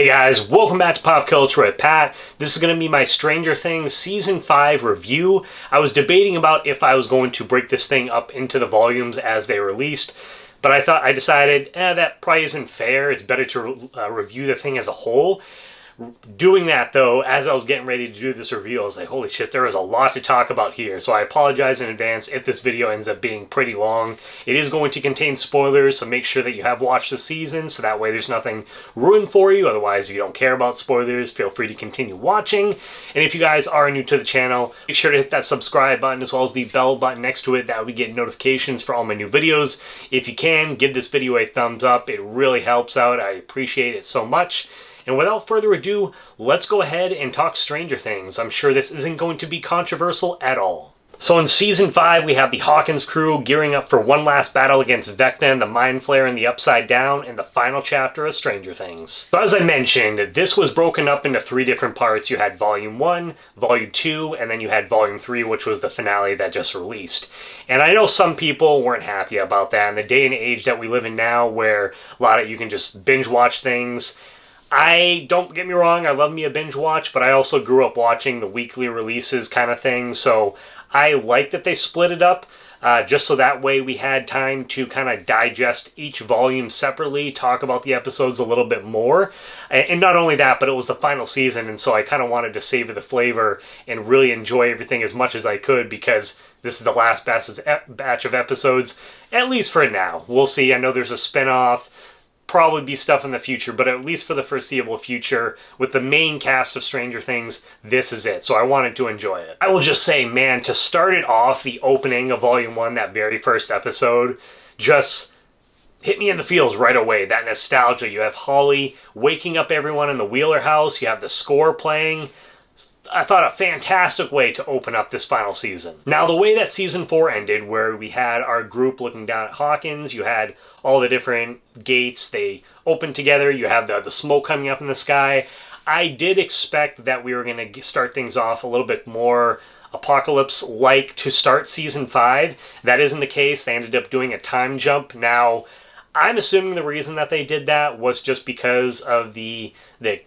Hey guys, welcome back to Pop Culture with Pat. This is going to be my Stranger Things Season 5 review. I was debating about if I was going to break this thing up into the volumes as they released, but I decided, that probably isn't fair. It's better to review the thing as a whole. Doing that, though, as I was getting ready to do this review, I was like, holy shit, there is a lot to talk about here. So I apologize in advance if this video ends up being pretty long. It is going to contain spoilers, so make sure that you have watched the season, so that way there's nothing ruined for you. Otherwise, if you don't care about spoilers, feel free to continue watching. And if you guys are new to the channel, make sure to hit that subscribe button as well as the bell button next to it. That way you get notifications for all my new videos. If you can, give this video a thumbs up. It really helps out. I appreciate it so much. And without further ado, let's go ahead and talk Stranger Things. I'm sure this isn't going to be controversial at all. So in Season 5, we have the Hawkins crew gearing up for one last battle against Vecna and the Mind Flayer in the Upside Down in the final chapter of Stranger Things. So as I mentioned, this was broken up into 3 different parts. You had Volume 1, Volume 2, and then you had Volume 3, which was the finale that just released. And I know some people weren't happy about that in the day and age that we live in now, where a lot of you can just binge watch things. Don't get me wrong, I love me a binge watch, but I also grew up watching the weekly releases kind of thing, so I like that they split it up, just so that way we had time to kind of digest each volume separately, talk about the episodes a little bit more. And not only that, but it was the final season, and so I kind of wanted to savor the flavor and really enjoy everything as much as I could, because this is the last batch of episodes, at least for now. We'll see. I know there's a spin-off. Probably be stuff in the future, but at least for the foreseeable future, with the main cast of Stranger Things, this is it. So I wanted to enjoy it. I will just say, man, to start it off, the opening of Volume 1, that very first episode, just hit me in the feels right away. That nostalgia. You have Holly waking up everyone in the Wheeler house. You have the score playing. I thought a fantastic way to open up this final season. Now, the way that Season 4 ended, where we had our group looking down at Hawkins, you had all the different gates, they opened together, you have the smoke coming up in the sky. I did expect that we were going to start things off a little bit more apocalypse-like to start Season 5. That isn't the case. They ended up doing a time jump. Now, I'm assuming the reason that they did that was just because of the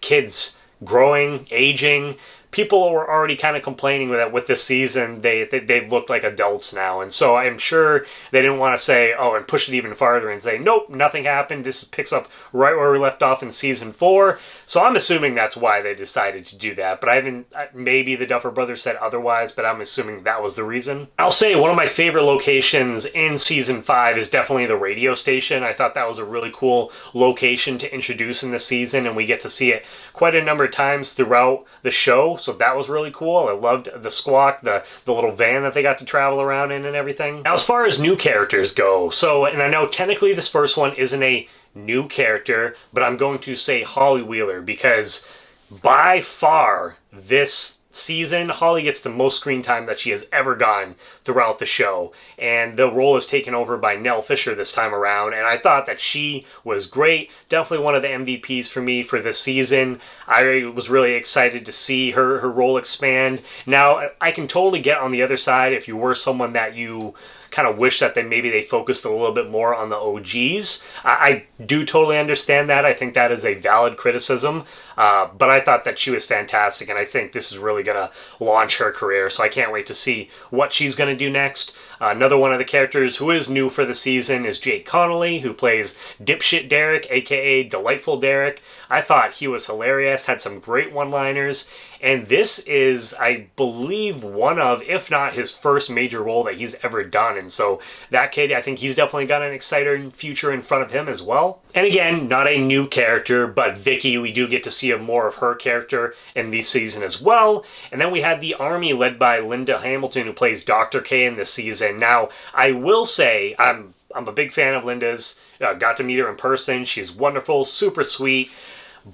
kids growing, aging. People were already kind of complaining that with this season, they looked like adults now. And so I'm sure they didn't want to say, oh, and push it even farther and say, nope, nothing happened. This picks up right where we left off in Season 4. So I'm assuming that's why they decided to do that. But maybe the Duffer Brothers said otherwise, but I'm assuming that was the reason. I'll say one of my favorite locations in Season 5 is definitely the radio station. I thought that was a really cool location to introduce in the season, and we get to see it quite a number of times throughout the show. So that was really cool. I loved the squawk, the little van that they got to travel around in and everything. Now, as far as new characters go, and I know technically this first one isn't a new character, but I'm going to say Holly Wheeler, because by far this season, Holly gets the most screen time that she has ever gotten throughout the show, and the role is taken over by Nell Fisher this time around, and I thought that she was great. Definitely one of the MVPs for me for this season. I was really excited to see her role expand. Now, I can totally get on the other side if you were someone that you kind of wish that maybe they focused a little bit more on the OGs. I do totally understand that. I think that is a valid criticism, but I thought that she was fantastic, and I think this is really going to launch her career, so I can't wait to see what she's going to do next. Another one of the characters who is new for the season is Jake Connolly, who plays Dipshit Derek, aka Delightful Derek. I thought he was hilarious, had some great one-liners, and this is, I believe, one of, if not his first major role that he's ever done. And so that kid, I think he's definitely got an exciting future in front of him as well. And again, not a new character, but Vicky, we do get to see more of her character in this season as well. And then we had the army led by Linda Hamilton, who plays Dr. K in this season. Now, I will say, I'm a big fan of Linda's. Got to meet her in person. She's wonderful, super sweet.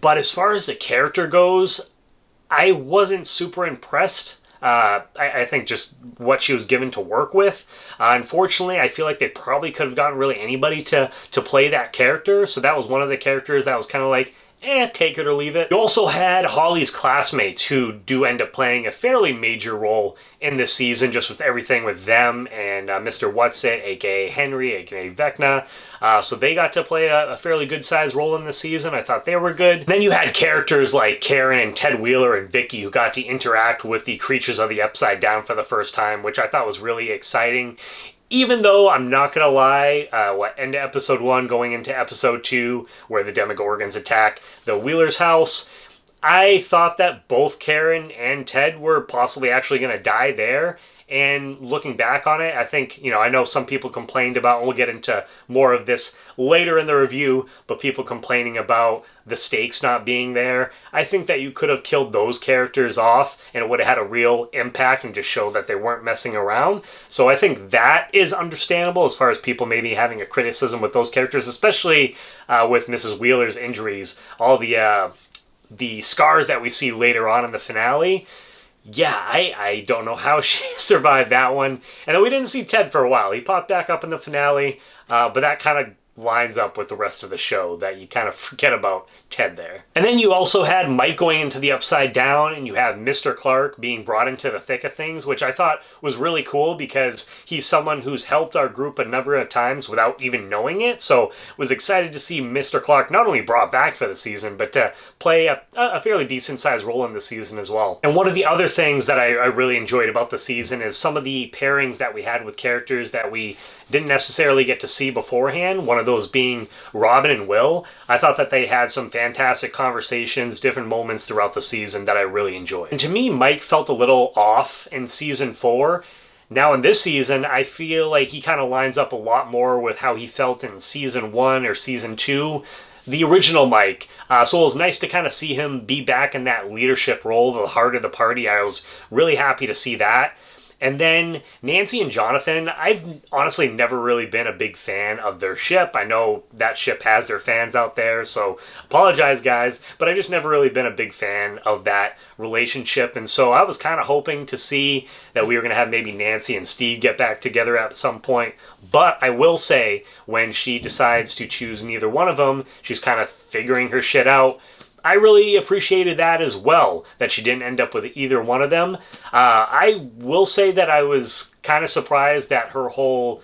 But as far as the character goes, I wasn't super impressed. I think just what she was given to work with. Unfortunately, I feel like they probably could have gotten really anybody to play that character. So that was one of the characters that was kind of like, take it or leave it. You also had Holly's classmates, who do end up playing a fairly major role in this season, just with everything with them and Mr. Whatsit, aka Henry, aka Vecna. So they got to play a fairly good sized role in the season. I thought they were good. Then you had characters like Karen and Ted Wheeler and Vicky, who got to interact with the creatures of the Upside Down for the first time, which I thought was really exciting. Even though, I'm not gonna lie, end of episode 1 going into episode 2, where the Demogorgons attack the Wheeler's house, I thought that both Karen and Ted were possibly actually gonna die there. And looking back on it, I think, I know some people complained about, and we'll get into more of this later in the review, but people complaining about the stakes not being there. I think that you could have killed those characters off, and it would have had a real impact and just showed that they weren't messing around. So I think that is understandable as far as people maybe having a criticism with those characters, especially with Mrs. Wheeler's injuries. All the scars that we see later on in the finale. Yeah, I don't know how she survived that one. And then we didn't see Ted for a while. He popped back up in the finale, but that kind of lines up with the rest of the show, that you kind of forget about Ted there. And then you also had Mike going into the Upside Down, and you have Mr. Clark being brought into the thick of things, which I thought was really cool because he's someone who's helped our group a number of times without even knowing it. So was excited to see Mr. Clark not only brought back for the season, but to play a fairly decent sized role in the season as well. And one of the other things that I really enjoyed about the season is some of the pairings that we had with characters that we didn't necessarily get to see beforehand, one of those being Robin and Will. I thought that they had some fantastic conversations, different moments throughout the season that I really enjoyed. And to me, Mike felt a little off in season 4. Now in this season, I feel like he kind of lines up a lot more with how he felt in season 1 or season 2, the original Mike. So it was nice to kind of see him be back in that leadership role, the heart of the party. I was really happy to see that. And then Nancy and Jonathan, I've honestly never really been a big fan of their ship. I know that ship has their fans out there, so apologize guys, but I just never really been a big fan of that relationship. And so I was kind of hoping to see that we were going to have maybe Nancy and Steve get back together at some point. But I will say, when she decides to choose neither one of them, she's kind of figuring her shit out. I really appreciated that as well, that she didn't end up with either one of them. I will say that I was kind of surprised that her whole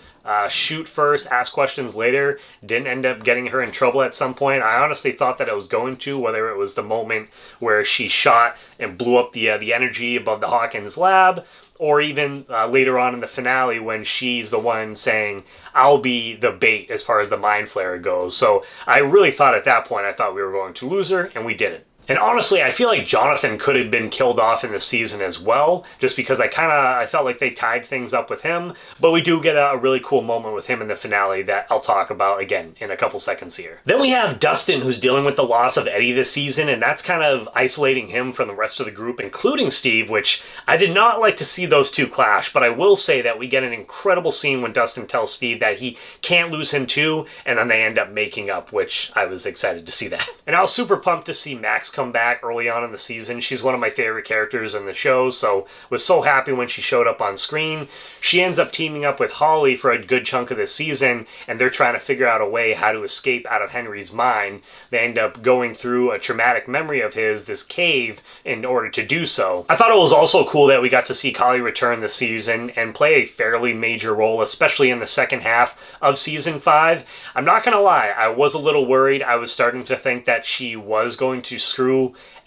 shoot first, ask questions later didn't end up getting her in trouble at some point. I honestly thought that it was going to, whether it was the moment where she shot and blew up the energy above the Hawkins lab, or even later on in the finale when she's the one saying, I'll be the bait as far as the Mind Flayer goes. So I really thought at that point, I thought we were going to lose her, and we didn't. And honestly, I feel like Jonathan could have been killed off in the season as well, just because I felt like they tied things up with him. But we do get a really cool moment with him in the finale that I'll talk about again in a couple seconds here. Then we have Dustin, who's dealing with the loss of Eddy this season, and that's kind of isolating him from the rest of the group, including Steve, which I did not like to see those two clash. But I will say that we get an incredible scene when Dustin tells Steve that he can't lose him too, and then they end up making up, which I was excited to see that. And I was super pumped to see Max come back early on in the season. She's one of my favorite characters in the show, so was so happy when she showed up on screen. She ends up teaming up with Holly for a good chunk of the season, and they're trying to figure out a way how to escape out of Henry's mind. They end up going through a traumatic memory of his, this cave, in order to do so. I thought it was also cool that we got to see Holly return this season and play a fairly major role, especially in the second half of season 5. I'm not gonna lie, I was a little worried. I was starting to think that she was going to screw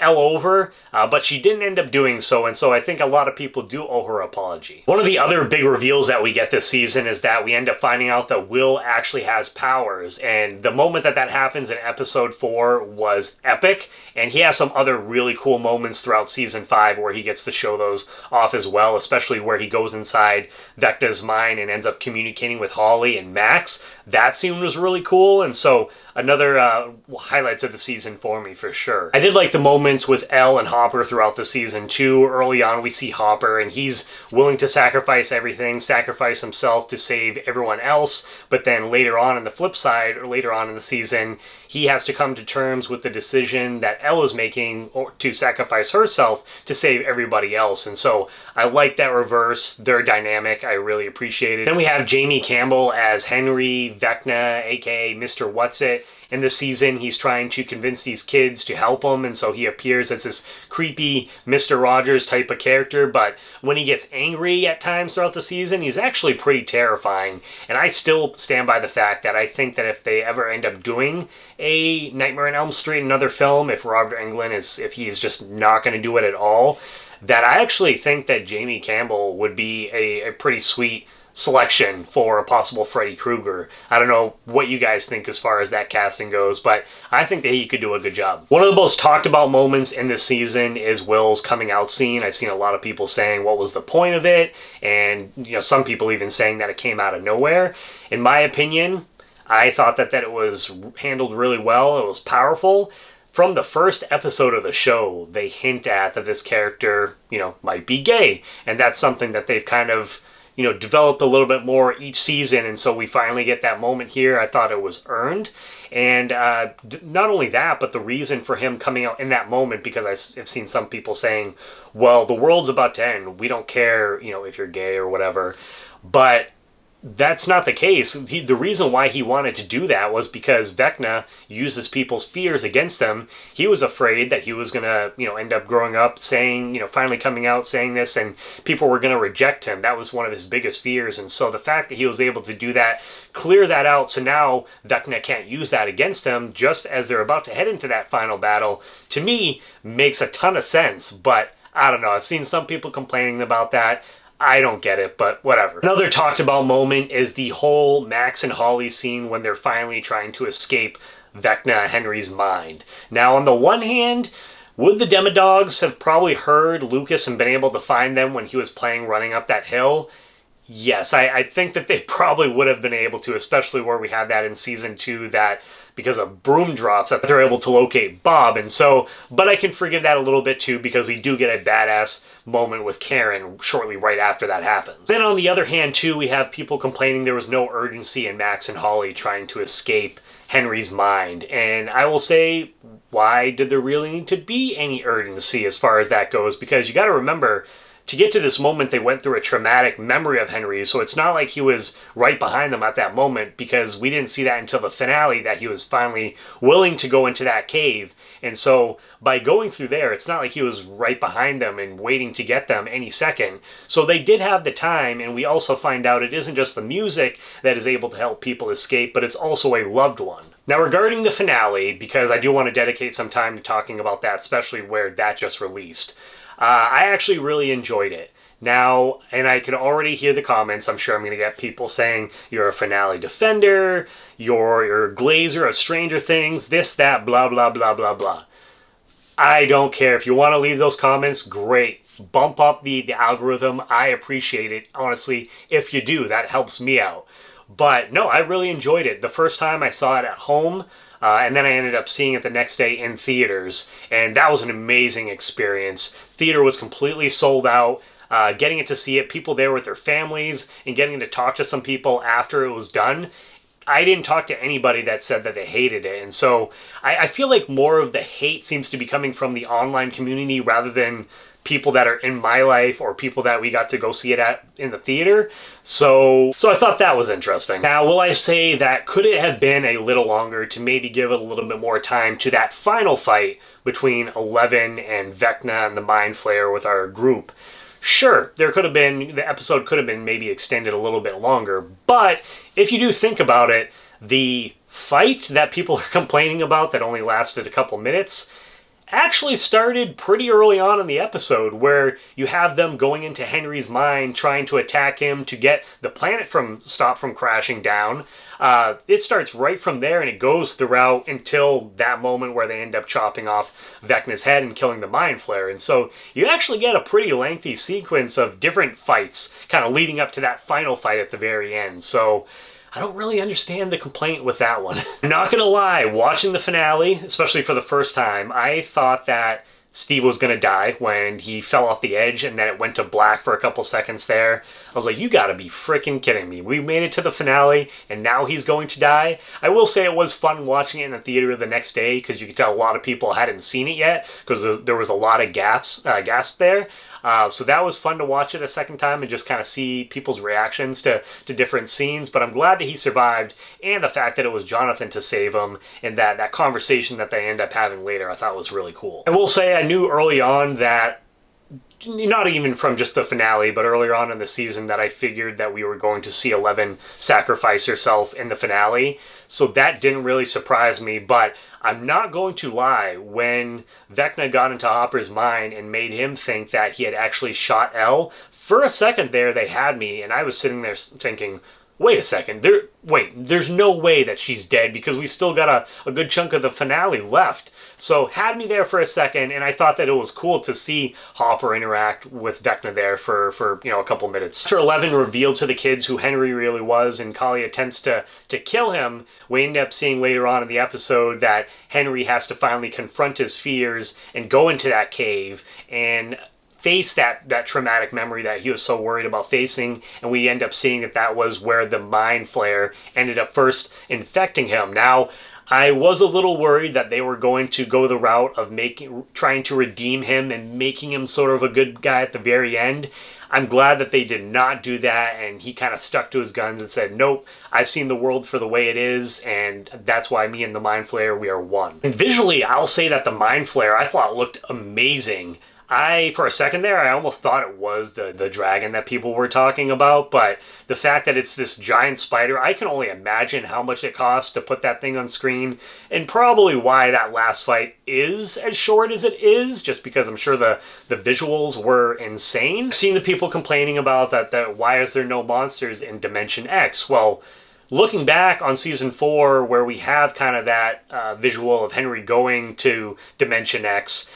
Elle over, but she didn't end up doing so, and so I think a lot of people do owe her an apology. One of the other big reveals that we get this season is that we end up finding out that Will actually has powers, and the moment that happens in episode 4 was epic, and he has some other really cool moments throughout season 5 where he gets to show those off as well, especially where he goes inside Vecna's mind and ends up communicating with Holly and Max. That scene was really cool, and so another highlights of the season for me for sure. I did like the moments with Elle and Hopper throughout the season too. Early on we see Hopper and he's willing to sacrifice everything, sacrifice himself to save everyone else, but then later on in the flip side, or later on in the season, he has to come to terms with the decision that Elle is making to sacrifice herself to save everybody else. And so I like that reverse, their dynamic, I really appreciate it. Then we have Jamie Campbell as Henry, Vecna, aka Mr. Whatsit. in the season he's trying to convince these kids to help him, and so he appears as this creepy Mr. Rogers type of character, but when he gets angry at times throughout the season, he's actually pretty terrifying. And I still stand by the fact that I think that if they ever end up doing a Nightmare on Elm Street, another film, if Robert Englund if he's just not going to do it at all, that I actually think that Jamie Campbell would be a pretty sweet selection for a possible Freddy Krueger. I don't know what you guys think as far as that casting goes, but I think that he could do a good job. One of the most talked about moments in this season is Will's coming out scene. I've seen a lot of people saying what was the point of it, and some people even saying that it came out of nowhere. In my opinion, I thought that it was handled really well. It was powerful. From the first episode of the show, they hint at that this character, might be gay, and that's something that they've kind of developed a little bit more each season, and so we finally get that moment here. I thought it was earned, and not only that, but the reason for him coming out in that moment, because I've seen some people saying, well, the world's about to end, we don't care, if you're gay or whatever, but that's not the case. The reason why he wanted to do that was because Vecna uses people's fears against them. He was afraid that he was going to, end up growing up saying, finally coming out saying this, and people were going to reject him. That was one of his biggest fears. And so the fact that he was able to do that, clear that out, so now Vecna can't use that against him just as they're about to head into that final battle, to me, makes a ton of sense. But I don't know. I've seen some people complaining about that. I don't get it, but whatever. Another talked about moment is the whole Max and Holly scene when they're finally trying to escape Vecna Henry's mind. Now, on the one hand, would the Demodogs have probably heard Lucas and been able to find them when he was playing running up that hill? Yes, I think that they probably would have been able to, especially where we had that in season 2, that because of broom drops that they're able to locate Bob. And so, but I can forgive that a little bit too, because we do get a badass moment with Karen shortly right after that happens. Then on the other hand too, we have people complaining there was no urgency in Max and Holly trying to escape Henry's mind. And I will say, why did there really need to be any urgency as far as that goes? Because you got to remember, to get to this moment, they went through a traumatic memory of Henry, so it's not like he was right behind them at that moment, because we didn't see that until the finale, that he was finally willing to go into that cave. And so by going through there, it's not like he was right behind them and waiting to get them any second. So they did have the time, and we also find out it isn't just the music that is able to help people escape, but it's also a loved one. Now, regarding the finale, because I do want to dedicate some time to talking about that, especially where that just released, I actually really enjoyed it. Now, and I can already hear the comments, I'm sure I'm going to get people saying, you're a finale defender, you're a glazer of Stranger Things, this, that, blah, blah, blah, blah, blah. I don't care. If you want to leave those comments, great. Bump up the algorithm. I appreciate it, honestly. If you do, that helps me out. But no, I really enjoyed it. The first time I saw it at home, and then I ended up seeing it the next day in theaters, and that was an amazing experience. Theater was completely sold out. Getting to see it, people there with their families, and getting to talk to some people after it was done. I didn't talk to anybody that said that they hated it, and so I feel like more of the hate seems to be coming from the online community rather than people that are in my life or people that we got to go see it in the theater. So I thought that was interesting. Now, will I say that could it have been a little longer to maybe give it a little bit more time to that final fight between Eleven and Vecna and the Mind Flayer with our group? Sure, the episode could have been maybe extended a little bit longer, but if you do think about it, the fight that people are complaining about that only lasted a couple minutes actually started pretty early on in the episode, where you have them going into Henry's mind, trying to attack him to get the planet stop from crashing down. It starts right from there, and it goes throughout until that moment where they end up chopping off Vecna's head and killing the Mind Flayer. And so you actually get a pretty lengthy sequence of different fights kind of leading up to that final fight at the very end. So I don't really understand the complaint with that one. I'm not gonna lie, watching the finale, especially for the first time, I thought that Steve was gonna die when he fell off the edge and then it went to black for a couple seconds there. I was like, you gotta be freaking kidding me. We made it to the finale and now he's going to die? I will say it was fun watching it in the theater the next day, because you could tell a lot of people hadn't seen it yet, because there was a lot of gasp there. So that was fun to watch it a second time and just kind of see people's reactions to different scenes. But I'm glad that he survived, and the fact that it was Jonathan to save him, and that conversation that they end up having later I thought was really cool. I will say I knew early on that, not even from just the finale, but earlier on in the season, that I figured that we were going to see Eleven sacrifice herself in the finale. So that didn't really surprise me, but I'm not going to lie, when Vecna got into Hopper's mind and made him think that he had actually shot Elle, for a second there they had me, and I was sitting there thinking, wait a second, there's no way that she's dead, because we still got a good chunk of the finale left. So had me there for a second, and I thought that it was cool to see Hopper interact with Vecna there for a couple minutes. After Eleven revealed to the kids who Henry really was, and Kali attempts to kill him, we end up seeing later on in the episode that Henry has to finally confront his fears and go into that cave and face that traumatic memory that he was so worried about facing, and we end up seeing that was where the Mind Flayer ended up first infecting him. Now, I was a little worried that they were going to go the route of trying to redeem him and making him sort of a good guy at the very end. I'm glad that they did not do that, and he kind of stuck to his guns and said, nope, I've seen the world for the way it is, and that's why me and the Mind Flayer, we are one. And visually, I'll say that the Mind Flayer I thought looked amazing. For a second there, I almost thought it was the dragon that people were talking about, but the fact that it's this giant spider, I can only imagine how much it costs to put that thing on screen, and probably why that last fight is as short as it is, just because I'm sure the visuals were insane. I've seen the people complaining about that why is there no monsters in Dimension X? Well, looking back on Season 4, where we have kind of that visual of Henry going to Dimension X,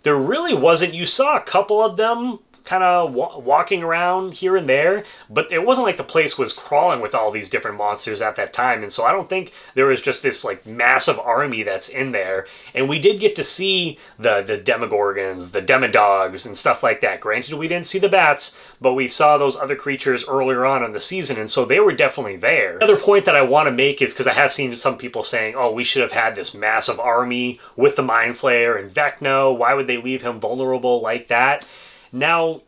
there really wasn't. You saw a couple of them kind of walking around here and there, but it wasn't like the place was crawling with all these different monsters at that time, and so I don't think there was just this like massive army that's in there. And we did get to see the Demogorgons, the Demodogs, and stuff like that. Granted, we didn't see the bats, but we saw those other creatures earlier on in the season, and so they were definitely there. Another point that I want to make is, because I have seen some people saying, oh, we should have had this massive army with the Mind Flayer and Vecna. Why would they leave him vulnerable like that? Now,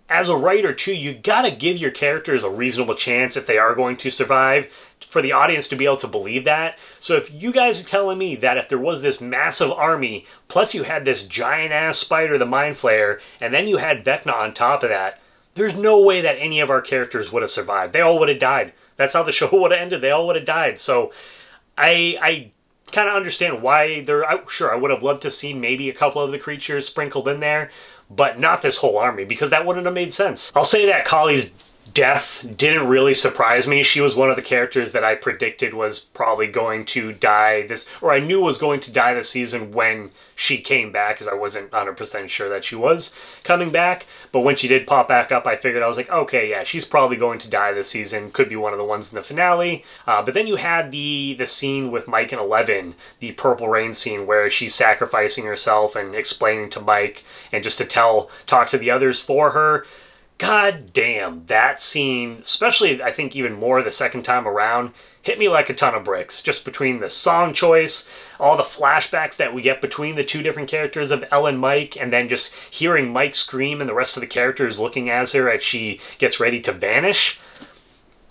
as a writer too, you gotta give your characters a reasonable chance if they are going to survive, for the audience to be able to believe that. So if you guys are telling me that if there was this massive army, plus you had this giant ass spider, the Mind Flayer, and then you had Vecna on top of that, there's no way that any of our characters would have survived. They all would have died. That's how the show would have ended. They all would have died. So I kind of understand why sure, I would have loved to see maybe a couple of the creatures sprinkled in there, but not this whole army, because that wouldn't have made sense. I'll say that Kali's death didn't really surprise me. She was one of the characters that I predicted was probably going to die or I knew was going to die this season when she came back, because I wasn't 100% sure that she was coming back. But when she did pop back up, I figured, I was like, okay, yeah, she's probably going to die this season. Could be one of the ones in the finale. But then you had the scene with Mike and Eleven, the Purple Rain scene, where she's sacrificing herself and explaining to Mike and just to talk to the others for her. God damn, that scene, especially I think even more the second time around, hit me like a ton of bricks. Just between the song choice, all the flashbacks that we get between the two different characters of Elle and Mike, and then just hearing Mike scream and the rest of the characters looking at her as she gets ready to vanish.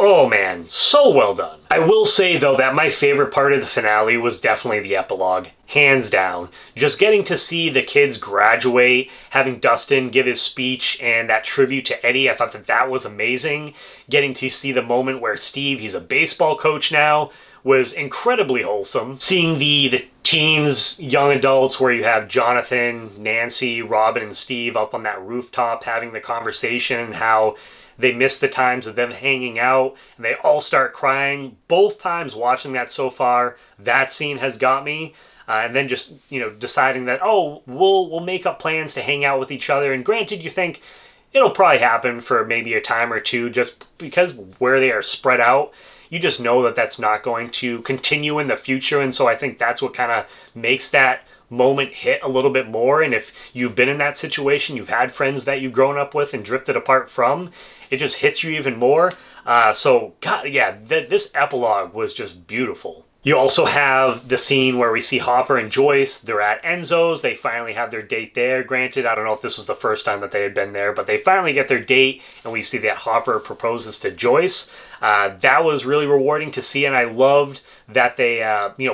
Oh man, so well done. I will say though that my favorite part of the finale was definitely the epilogue, hands down. Just getting to see the kids graduate, having Dustin give his speech, and that tribute to Eddy, I thought that was amazing. Getting to see the moment where Steve, he's a baseball coach now, was incredibly wholesome. Seeing the teens, young adults, where you have Jonathan, Nancy, Robin, and Steve up on that rooftop having the conversation, how they miss the times of them hanging out, and they all start crying. Both times watching that so far, that scene has got me. And then just, deciding that, oh, we'll make up plans to hang out with each other. And granted, you think it'll probably happen for maybe a time or two, just because where they are spread out, you just know that that's not going to continue in the future. And so I think that's what kind of makes that moment hit a little bit more. And if you've been in that situation, you've had friends that you've grown up with and drifted apart from, it just hits you even more. So, God, yeah, this epilogue was just beautiful. You also have the scene where we see Hopper and Joyce. They're at Enzo's. They finally have their date there. Granted, I don't know if this was the first time that they had been there, but they finally get their date, and we see that Hopper proposes to Joyce. That was really rewarding to see, and I loved that they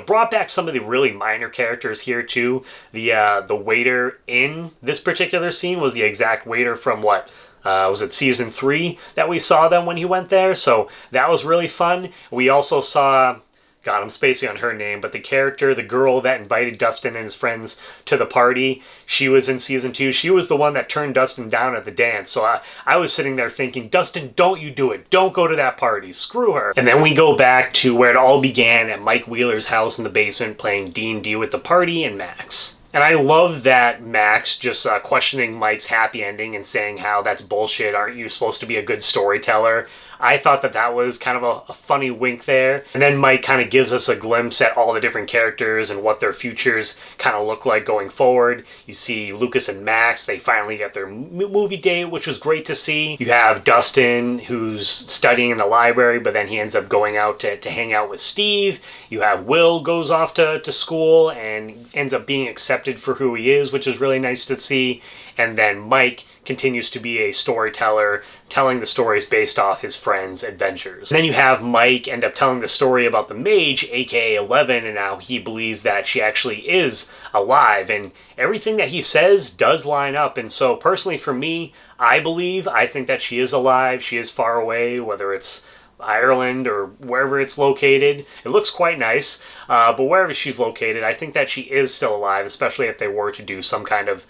brought back some of the really minor characters here too. The waiter in this particular scene was the exact waiter from was it season 3 that we saw them when he went there? So that was really fun. We also saw, God, I'm spacing on her name, but the girl that invited Dustin and his friends to the party, she was in season 2. She was the one that turned Dustin down at the dance. So I was sitting there thinking, Dustin, don't you do it. Don't go to that party. Screw her. And then we go back to where it all began at Mike Wheeler's house in the basement playing D&D with the party and Max. And I love that Max just questioning Mike's happy ending and saying how that's bullshit. Aren't you supposed to be a good storyteller? I thought that was kind of a funny wink there. And then Mike kind of gives us a glimpse at all the different characters and what their futures kind of look like going forward. You see Lucas and Max, they finally get their movie date, which was great to see. You have Dustin, who's studying in the library, but then he ends up going out to hang out with Steve. You have Will goes off to school and ends up being accepted for who he is, which is really nice to see. And then Mike continues to be a storyteller, telling the stories based off his friends' adventures. And then you have Mike end up telling the story about the mage, aka Eleven, and how he believes that she actually is alive. And everything that he says does line up. And so personally for me, I think that she is alive. She is far away, whether it's Ireland or wherever it's located. It looks quite nice, but wherever she's located, I think that she is still alive, especially if they were to do some kind of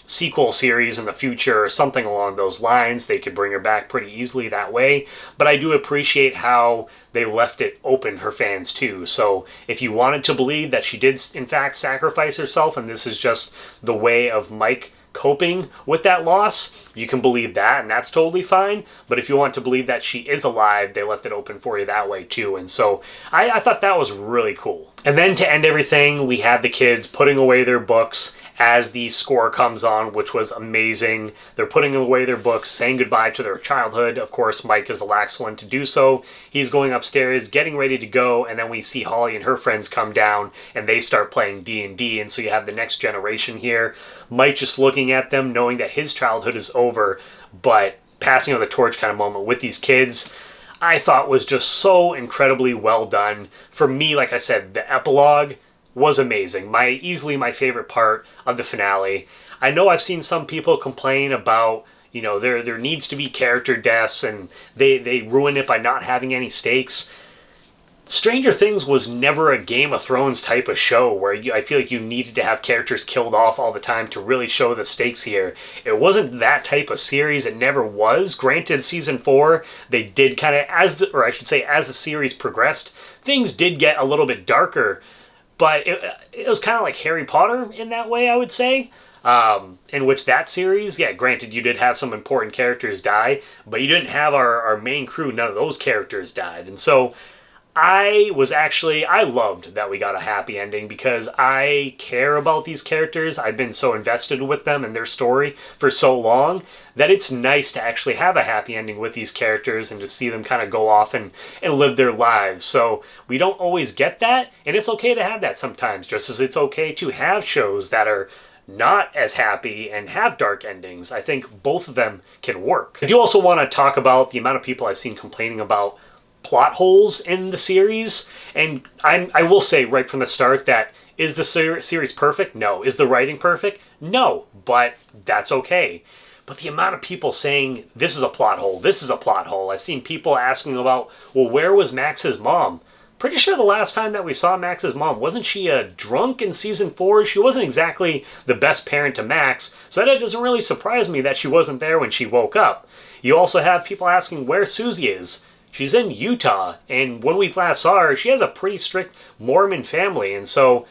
sequel series in the future or something along those lines. They could bring her back pretty easily that way. But I do appreciate how they left it open for fans too. So if you wanted to believe that she did in fact sacrifice herself and this is just the way of Mike coping with that loss, you can believe that, and that's totally fine. But if you want to believe that she is alive, they left it open for you that way too. And so I thought that was really cool. And then to end everything, we had the kids putting away their books as the score comes on, which was amazing. They're putting away their books, saying goodbye to their childhood. Of course, Mike is the last one to do so. He's going upstairs, getting ready to go, and then we see Holly and her friends come down, and they start playing D&D, and so you have the next generation here. Mike just looking at them, knowing that his childhood is over, but passing on the torch kind of moment with these kids, I thought was just so incredibly well done. For me, like I said, the epilogue was amazing. Easily my favorite part of the finale. I know I've seen some people complain about, there needs to be character deaths and they ruin it by not having any stakes. Stranger Things was never a Game of Thrones type of show where I feel like you needed to have characters killed off all the time to really show the stakes here. It wasn't that type of series. It never was. Granted, season 4, they did kind of, as the series progressed, things did get a little bit darker. But it was kind of like Harry Potter in that way, I would say. In which that series, yeah, granted, you did have some important characters die, but you didn't have our main crew. None of those characters died. And so I loved that we got a happy ending because I care about these characters. I've been so invested with them and their story for so long that it's nice to actually have a happy ending with these characters and to see them kind of go off and live their lives. So we don't always get that, and it's okay to have that sometimes, just as it's okay to have shows that are not as happy and have dark endings. I think both of them can work. I do also want to talk about the amount of people I've seen complaining about plot holes in the series, and I will say right from the start that is the series perfect? No. Is the writing perfect? No, but that's okay. But the amount of people saying this is a plot hole, this is a plot hole. I've seen people asking about, well, where was Max's mom? Pretty sure the last time that we saw Max's mom, wasn't she a drunk in season 4? She wasn't exactly the best parent to Max, so that doesn't really surprise me that she wasn't there when she woke up. You also have people asking where Susie is. She's in Utah, and when we last saw her, she has a pretty strict Mormon family, and so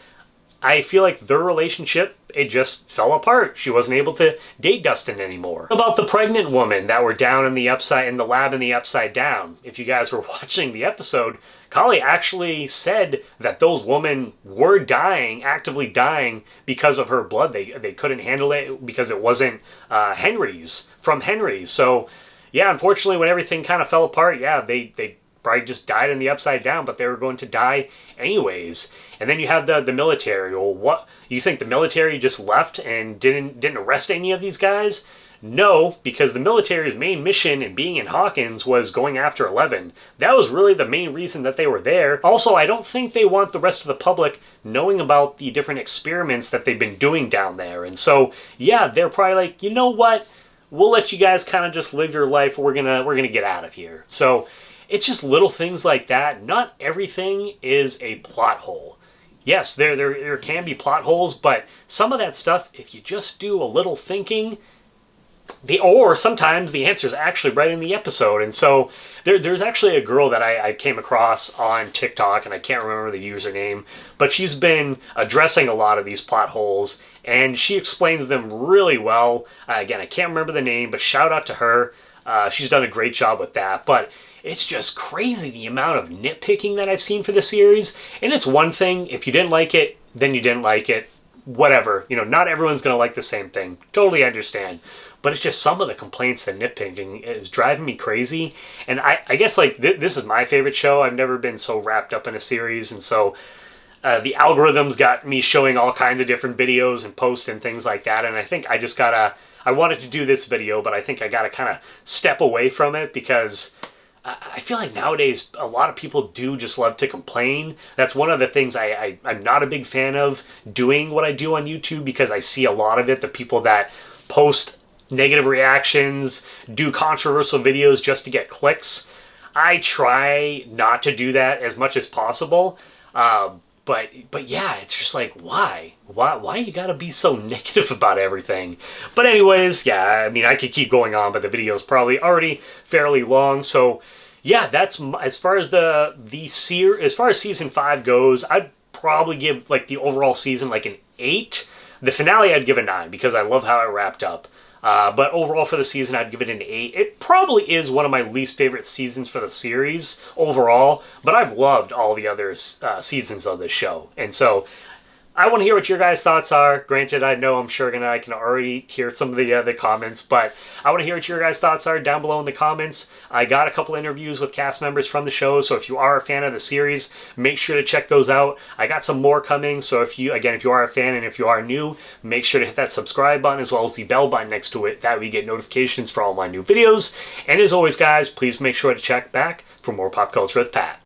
I feel like their relationship, it just fell apart. She wasn't able to date Dustin anymore. About the pregnant woman that were down in the lab in the Upside Down. If you guys were watching the episode, Kali actually said that those women were dying, actively dying because of her blood. They couldn't handle it because it wasn't from Henry's. So yeah, unfortunately, when everything kind of fell apart, yeah, they probably just died in the Upside Down, but they were going to die anyways. And then you have the military. Well, what, you think the military just left and didn't arrest any of these guys? No, because the military's main mission in being in Hawkins was going after 11. That was really the main reason that they were there. Also, I don't think they want the rest of the public knowing about the different experiments that they've been doing down there. And so, yeah, they're probably like, you know what? We'll let you guys kind of just live your life. We're gonna get out of here. So it's just little things like that. Not everything is a plot hole. Yes, there can be plot holes, but some of that stuff, if you just do a little thinking, or sometimes the answer is actually right in the episode. And so there's actually a girl that I came across on TikTok, and I can't remember the username, but she's been addressing a lot of these plot holes, and she explains them really well. Again, I can't remember the name, but shout out to her. She's done a great job with that. But it's just crazy the amount of nitpicking that I've seen for the series. And it's one thing, if you didn't like it, then you didn't like it. Whatever. You know, not everyone's going to like the same thing. Totally understand. But it's just some of the complaints, the nitpicking is driving me crazy. And I guess, like, this is my favorite show. I've never been so wrapped up in a series. And so the algorithms got me showing all kinds of different videos and posts and things like that. And I think I just gotta, I wanted to do this video, but I think I gotta kind of step away from it, because I feel like nowadays a lot of people do just love to complain. That's one of the things I'm not a big fan of doing what I do on YouTube, because I see a lot of it, the people that post negative reactions, do controversial videos just to get clicks. I try not to do that as much as possible. But yeah, it's just like, why you gotta be so negative about everything? But anyways, yeah, I mean, I could keep going on, but the video's probably already fairly long. So yeah, that's as far as as far as season 5 goes. I'd probably give, like, the overall season like an 8. The finale I'd give a 9, because I love how it wrapped up. But overall for the season, I'd give it an 8. It probably is one of my least favorite seasons for the series overall, but I've loved all the other seasons of this show. And so I want to hear what your guys' thoughts are. Granted, I know I'm sure I can already hear some of the comments, but I want to hear what your guys' thoughts are down below in the comments. I got a couple interviews with cast members from the show, so if you are a fan of the series, make sure to check those out. I got some more coming, so if you are a fan and if you are new, make sure to hit that subscribe button as well as the bell button next to it. That way you get notifications for all my new videos. And as always, guys, please make sure to check back for more Pop Culture with Pat.